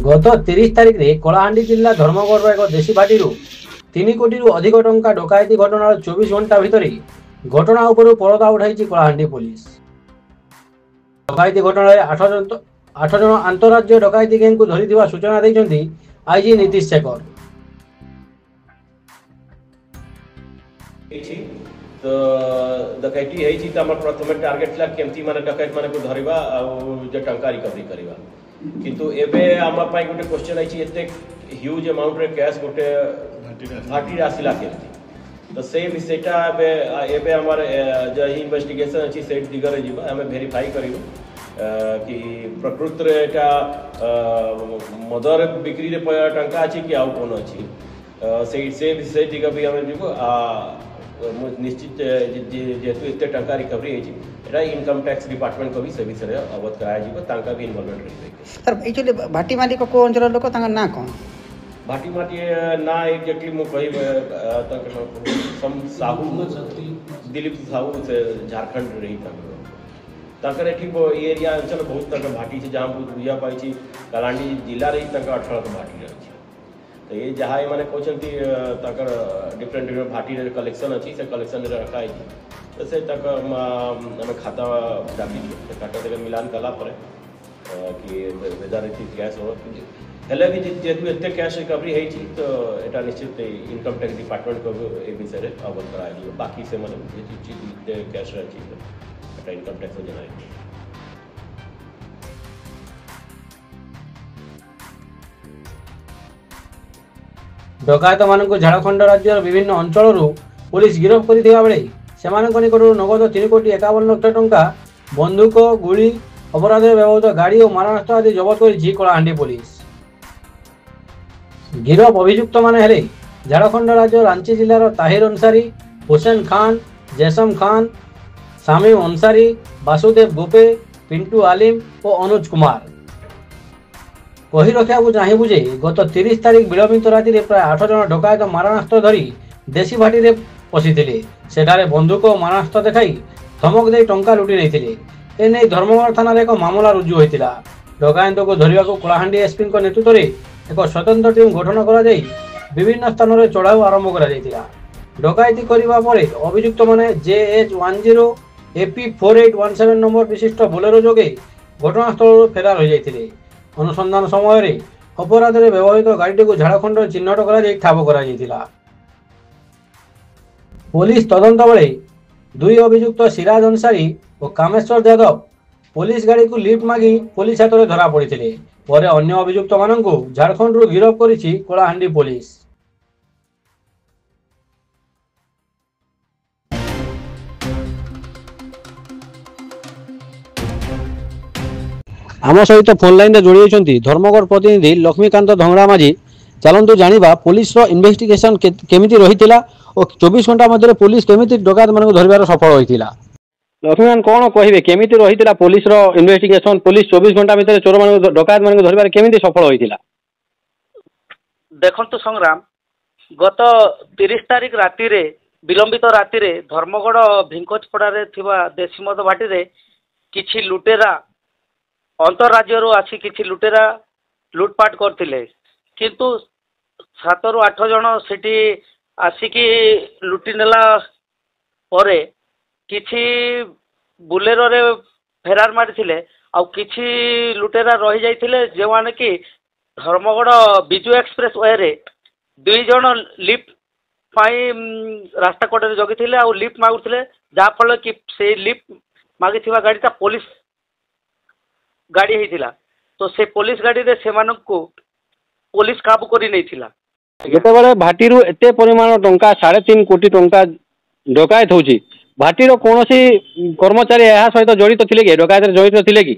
गत 30 तारिख में कलाहांडी जिला धर्मगढ़ एक देशी भाटी 3 कोटी अधिक टंका डकायती घटनार 24 घंटा भितर घटना उपर परदा उठाई कलाहांडी पुलिस। डकायती घटना 8 जन अंतरराज्य डकायती गैंग को धरी सूचना देते आईजी नीतीश शेखर। तो डकैती है प्रथम टार्गेट था केमती माने डकैत माने को धरिबा जो टंका रिकवरी करबा किंतु एबे आमा पाई गोटे क्वेश्चन आइछि एते ह्यूज अमाउंट रे कैश गोटे भाटी आसिला केमती तो से विषयटा एबे हमर जो इन्वेस्टिगेशन अछि से दिगरे जिबा हमें वेरीफाई करिवो कि प्रकृत रे एटा मदर बिक्री रे टंका अछि कि आउ कोन अछि से विषय दिग भी हमें जिबो निश्चित जेहेतु एत टंका रिकवरी है इनकम टैक्स डिपार्टमेंट को भी से विषय अवगत कराया भी इनवॉल्वमेंट रही सर एक्चुअली भाटी मालिक को अंचल लोक ना कौन भाटी माटी ना एक्जेक्टली मु कहि साहू दिलीप साहू से झारखंड रही ताकर एठी एरिया अंचल बहुत तक भाटी से जहाँ बुझा पाई कलाहांडी जिला रही 18 भाटी रही तो ये जहाँ ये मैंने कहते डिफरेंट डिफरेंट भाटी कलेक्शन अच्छी से कलेक्शन रखा है तो से तक हमें खाता डाकी खाता तक मिलान कला पर कि वेदर कैश हो हेले भी जेहेतु एत कैश रिकवरी है तो यहाँ निश्चित इनकम टैक्स डिपार्टमेंट को ए विषय अवगत कराया बाकी से मैंने कैश रही इनकम टैक्स हो जाना। डकायत मानक झारखंड राज्यर विभिन्न अंचल पुलिस गिरफ्त कर निकट नगद 3 कोटी 51 लाख टंका बंदूक गुली अपराध व्यवहृत गाड़ी और मारणास्त्र आदि जबत कर कलाहांडी पुलिस। गिरफ अभियुक्त माने हेले झारखंड राज्य रांची जिलार ताहिर अंसारी, हुसैन खान, जैसम खान, शामीम अंसारी, वासुदेव गोपे, पिंटू आलिम और अनुज कुमार। कही रखा चाहे बुझे गत 30 तारिख विलंबित राति प्राय 8 जन डकायत मारणास्त्र धरी देशी भाटी रे पशिथिले सेठारे बंदूक और मारणास्त्र देखाई धमक दे टंका लुटि नहीं एने धर्मगढ़ थाना एक मामला रुजु होता। डकायत को धरने को कलाहांडी एसपी नेतृत्व में एक स्वतंत्र टीम गठन कर विभिन्न स्थान में चढ़ाऊ आरंभ कर डकायती करने पर अभियुक्त माने JH10 AP 4817 नंबर विशिष्ट बोलेरो जोगे घटनास्थल फेरार हो जाते। अनुसंधान समय अपराध में व्यवहृत गाड़ी को झारखंड चिन्हट कर ठाब कर पुलिस तदंत बेले 2 अभियुक्त सिराज अंसारी और कामेश्वर यादव पुलिस गाड़ी को लिफ्ट मागी पुलिस हाथ में धरा पड़ते पर अन्य अभियुक्त मानक झारखंड गिरफ्त करिछि कलाहांडी पुलिस। आम सहित फोन लाइन जोड़ी होती धर्मगढ़ प्रतिनिधि लक्ष्मीकांत धंगड़ा माझी। चलतु जाना पुलिस इन्वेस्टिगेशन केमिति रही और 24 घंटा मध्य पुलिस केमिति डकायत मान धरबार सफल होता। लक्ष्मीकांत कौन कहे केमिति रही पुलिस इन्वेस्टिगेशन पुलिस 24 घंटा भीतर चोर मान डकायत मान धरबार केमिति सफल होता। देखंतु संग्राम गत 30 तारिख राति रे विलंबित राति रे धर्मगढ़ भिंकोचपड़ा रे थिबा देशी मद भाटी रे किछि लुटेरा अंतरराज्य आसी किछि लुटेरा लुटपाट करथिले किंतु 7 ରୁ 8 जन सेठी आसिकी लुटि नेला परे किछि बुलेरो रे फेरार मारिथिले आ किछि लुटेरा रही जाइथिले जे माने कि धर्मगढ़ बिजू एक्सप्रेस वे रे 2 जन लिफ्ट पाई रास्ता कोडे जगिथिले आ लिफ्ट मागुथिले जा फल कि से लिफ्ट मागिथिबा गाड़ीटा पुलिस गाड़ी होता तो से पुलिस गाड़ी रे से मानक पुलिस काबू करी नहीं थिला। जितेबाला भाटी एत परिमाण टंका 3.5 कोटी टंका डकायत होची भाटीर कौन कर्मचारी यह सहित जड़ित थिले कि डकायत जड़ित थिले कि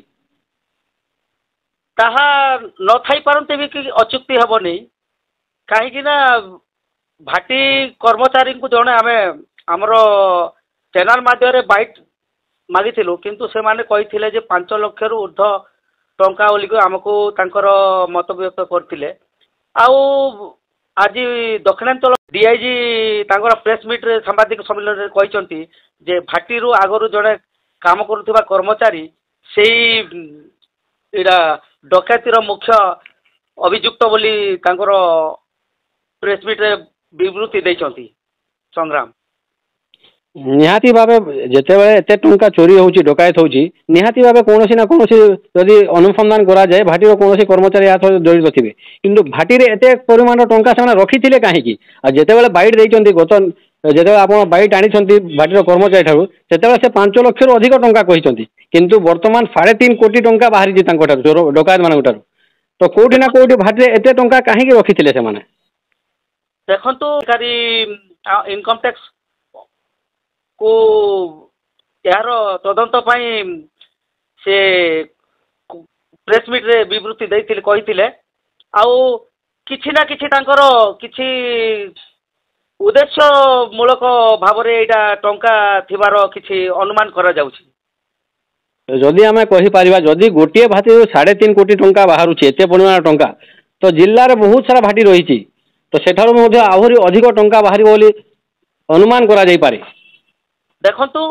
ताहा न थाई पारंते भी कि अचुक्ति हेबनी कहीं भाटी कर्मचारी को जड़े आम आमर चैनल माध्यम बाइट मागिथिलु किंतु से माने कहिथिले जे 5 लाख रु ऊर्ध्व टंका बोली आमको तांकर मत व्यक्त करथिले। आउ आज दक्षिणांचल डीआईजी तांकर प्रेस मीट रे सांबादिक सम्मेलन रे कहिसंती जे भाटी रु आगरु जड़े काम करुथिबा कर्मचारी सेही इरा डकैतीर मुख्य ଅଭିଯୁକ୍ତ ବୋଲି ତାଙ୍କର ପ୍ରେସ୍ ମିଟ୍ରେ ବିବୃତ୍ତି ଦେଇଛନ୍ତି ସଂଗ୍ରାମ। ନିହାତି ଭାବେ ଯେତେବେଳେ ଏତେ ଟଙ୍କା ଚୋରି ହେଉଛି ଡକାୟତ ହେଉଛି ନିହାତି ଭାବେ କୌଣସି ନା କୌଣସି ଯଦି ଅନୁସନ୍ଧାନ କରାଯାଏ ଭାଟିର କୌଣସି କର୍ମଚାରୀ ଏହା ସହିତ ଜଡ଼ିତ ଥିବେ। କିନ୍ତୁ ଭାଟିରେ ଏତେ ପରିମାଣର ଟଙ୍କା ସେମାନେ ରଖିଥିଲେ କାହିଁକି? ଆଉ ଯେତେବେଳେ ବାଇଟ୍ ଦେଇଛନ୍ତି ଯେତେବେଳେ ଆପଣ ବାଇଟ୍ ଆଣିଛନ୍ତି ଭାଟିର କର୍ମଚାରୀ ଠାରୁ ସେତେବେଳେ ସେ 5 ଲକ୍ଷରୁ ଅଧିକ ଟଙ୍କା କହିଛନ୍ତି। କିନ୍ତୁ ବର୍ତ୍ତମାନ 3.5 କୋଟି ଟଙ୍କା ବାହାରିଛି ତାଙ୍କଠାରୁ ଡକାୟତ ମାନଙ୍କ ଠାରୁ। ତ କୋଉଠି ନା କୋଉଠି ଭାଟିରେ ଏତେ ଟଙ୍କା କାହିଁକି ରଖିଥିଲେ ସେମାନେ? ଦେଖନ୍ତୁ ଇନକମ୍ ଟ୍ୟାକ୍ସ କୁ ଏହାର ତଦନ୍ତ ପାଇଁ ସେ ପ୍ରେସ୍ ମିଟ୍ରେ ବିବୃତ୍ତି ଦେଇଥିଲେ କହିଥିଲେ ଆଉ କିଛି ନା କିଛି ତାଙ୍କର କିଛି ଉଦ୍ଦେଶ୍ୟମୂଳକ ଭାବରେ ଏଇଟା ଟଙ୍କା ଥିବାର କିଛି ଅନୁମାନ କରାଯାଉଛି। ଯଦି ଆମେ କହିପାରିବା ଯଦି ଗୋଟିଏ ଭାଟିରୁ 3.5 କୋଟି ଟଙ୍କା ବାହାରୁଛି ଏତେ ପରିମାଣ ଟଙ୍କା ତ ଜିଲ୍ଲାରେ ବହୁତ ସାରା ଭାଟି ରହିଛି ତ ସେଠାରୁ ମଧ୍ୟ ଆହୁରି ଅଧିକ ଟଙ୍କା ବାହାରିବ ବୋଲି ଅନୁମାନ କରାଯାଇପାରେ। ଦେଖନ୍ତୁ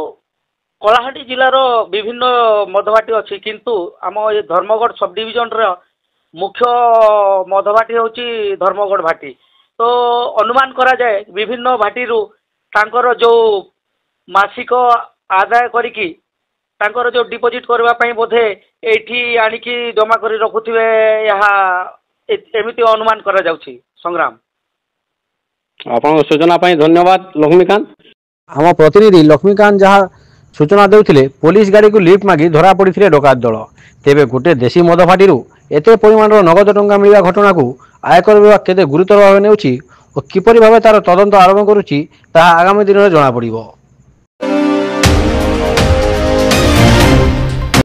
କଳାହାଣ୍ଡି ଜିଲ୍ଲାର ବିଭିନ୍ନ ମଦଭାଟି ଅଛି କିନ୍ତୁ ଆମ ଏ ଧର୍ମଗଡ଼ ସବ୍ ଡିଭିଜନର ମୁଖ୍ୟ ମଦଭାଟି ହେଉଛି ଧର୍ମଗଡ଼ ଭାଟି। ତ ଅନୁମାନ କରାଯାଏ ବିଭିନ୍ନ ଭାଟିରୁ ତାଙ୍କର ଯେଉଁ ମାସିକ ଆଦାୟ କରିକି ତାଙ୍କର ଯେଉଁ ଡିପୋଜିଟ୍ କରିବା ପାଇଁ ବୋଧେ ଏଇଠି ଆଣିକି ଜମା କରି ରଖୁଥିବେ ଏହା ଏମିତି ଅନୁମାନ କରାଯାଉଛି। ସଂଗ୍ରାମ, ଆପଣଙ୍କ ସୂଚନା ପାଇଁ ଧନ୍ୟବାଦ ଲକ୍ଷ୍ମୀକାନ୍ତ। ଆମ ପ୍ରତିନିଧି ଲକ୍ଷ୍ମୀକାନ୍ତ ଯାହା ସୂଚନା ଦେଉଥିଲେ ପୋଲିସ ଗାଡ଼ିକୁ ଲିଫ୍ଟ ମାଗି ଧରା ପଡ଼ିଥିଲେ ଡକାୟତ ଦଳ। ତେବେ ଗୋଟିଏ ଦେଶୀ ମଦ ଭାଟିରୁ ଏତେ ପରିମାଣର ନଗଦ ଟଙ୍କା ମିଳିବା ଘଟଣାକୁ ଆୟକର ବିଭାଗ କେତେ ଗୁରୁତର ଭାବେ ନେଉଛି ଓ କିପରି ଭାବେ ତାର ତଦନ୍ତ ଆରମ୍ଭ କରୁଛି ତାହା ଆଗାମୀ ଦିନରେ ଜଣାପଡ଼ିବ।